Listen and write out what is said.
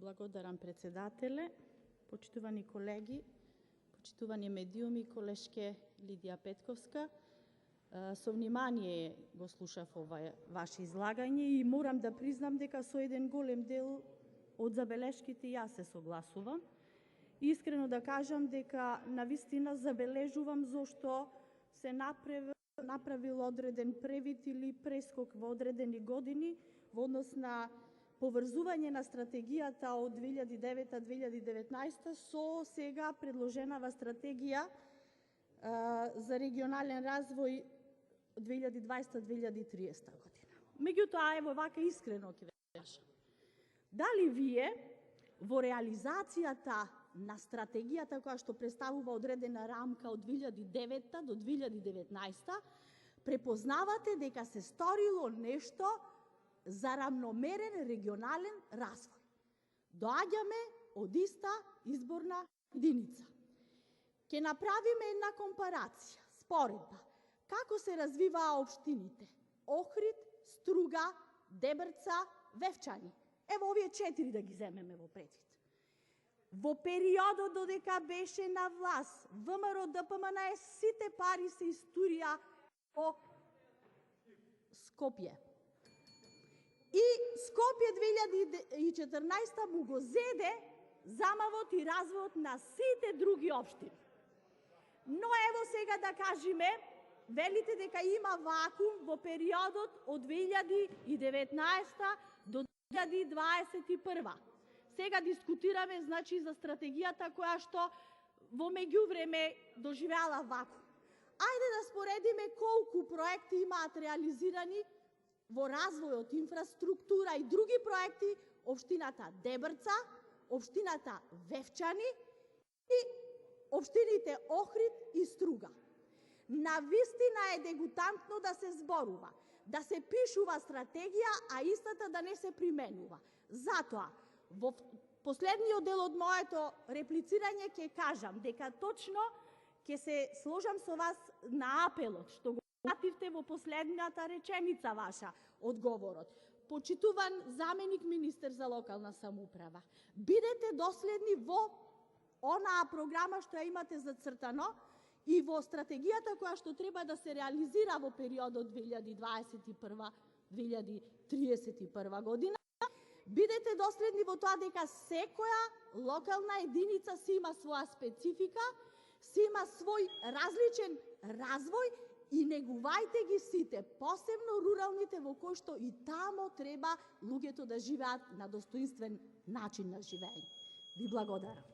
благодарам председателе, почитувани колеги, почитувани медиуми, колешке Лидија Петковска. Со внимание го слушав ова ваше излагање и морам да признам дека со еден голем дел од забелешките јас се согласувам. Искрено да кажам дека навистина забележувам зошто се направил одреден превид или прескок во одредени години во однос на поврзување на стратегијата од 2009-2019 со сега предложенава стратегија за регионален развој 2020-2030 година. Меѓутоа, ево вака искрено ќе ве кажам. Дали вие во реализацијата на стратегијата која што представува одредена рамка од 2009 до 2019 препознавате дека се сторило нешто за равномерен регионален развој? Доаѓаме од иста изборна единица. Ќе направиме една компарација, споредба, како се развиваа општините Охрид, Струга, Дебрца, Вевчани. Ево овие 4 да ги земеме во предвид. Во периодот додека беше на власт, ВМРО ДПМН сите пари се истурија во Скопје. И Скопје 2014 му го зеде замавот и развојот на сите други општини. Но ево сега да кажеме, велите дека има вакуум во периодот од 2019 до 2021. Сега дискутираме значи за стратегијата која што во меѓувреме доживеала вакуум. Ајде да споредиме колку проекти имаат реализирани во развојот, инфраструктура и други проекти општината Дебрца, општината Вевчани и општините Охрид и Струга. Навистина е дегутантно да се зборува, да се пишува стратегија, а истата да не се применува. Затоа, во последниот дел од моето реплицирање ќе кажам дека точно ќе се сложам со вас на апелот што го пративте во последната реченица ваша од говорот. Почитуван заменик министер за локална самоуправа, бидете доследни во онаа програма што ја имате зацртано и во стратегијата која што треба да се реализира во периодот 2021-2031 година. Бидете доследни во тоа дека секоја локална единица си има своја специфика, си има свој различен развој и негувајте ги сите, посебно руралните во кои што и тамо треба луѓето да живеат на достоинствен начин на живење. Ви благодарам.